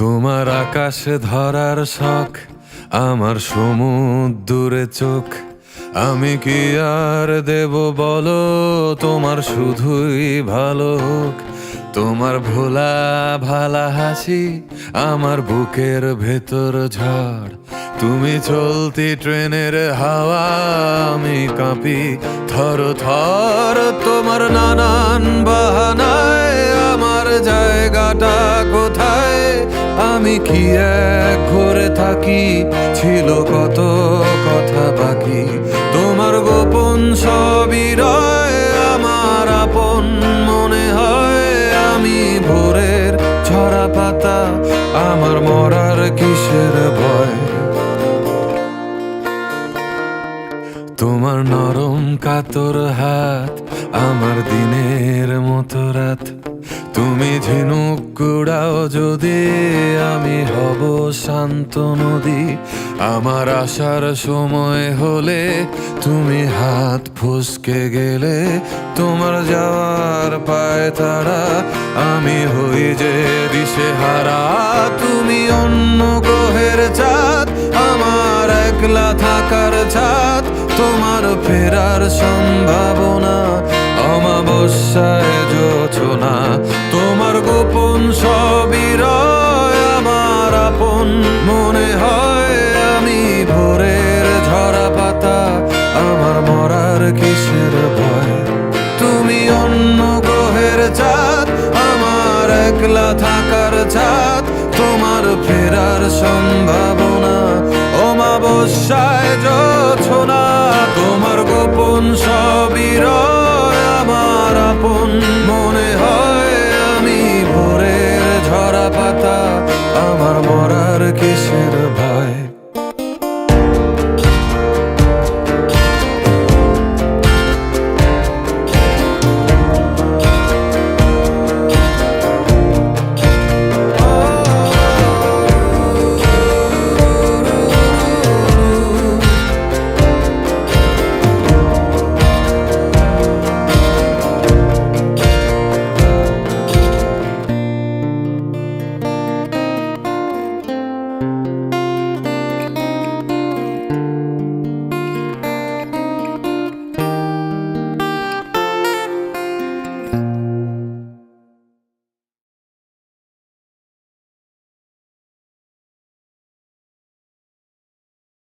তোমার আকাশে ধরার শখ, আমার সমুদ্রে চোখ। আমি কি আর দেব বলো, তোমার শুধুই ভালো হোক। তোমার ভোলা ভালা হাসি আমার বুকের ভেতর ঝড়। তুমি চলতি ট্রেনের হাওয়া, আমি কাঁপি থর থর। তোমার নানান বাহানায় আমার জায়গাটা কোথায়? আমি কি এক ঘরে থাকি, ছিল কত কথা বাকি। তোমার গোপন সবই রয়, আমার আপন মনে হয়। আমি ভোরের ঝরা পাতা, আমার মরার কিসের ভয়? তোমার নরম কাতর হাত আমার দিনের মতো রাত। তুমি ঝিনুক কুড়াও যদি, আমি হব শান্ত নদী। আমার আসার সময় হলে তুমি হাত ফসকে গেলে। তোমার যাওয়ার পায় তারা, আমি হই যে দিশেহারা। তুমি অন্য গ্রহের চাঁদ, আমার একলা থাকার ছাদ। তোমার ফেরার সম্ভাবনা অমাবস্যায় জোছনা। তোমার গোপন সবই রয়, আমার আপন মনে হয়। আমি ভোরের ঝরা পাতা, আমার মরার কিসের ভয়? তুমি অন্য গ্রহের চাঁদ, আমার একলা থাকার ছাদ। তোমার ফেরার সম্ভাবনা অমাবস্যায় জোছনা। তোমার গোপন সবই রয়, আমার আপন মনে হয়। আমি ভোরের ঝরা পাতা, আমার মরার কিসে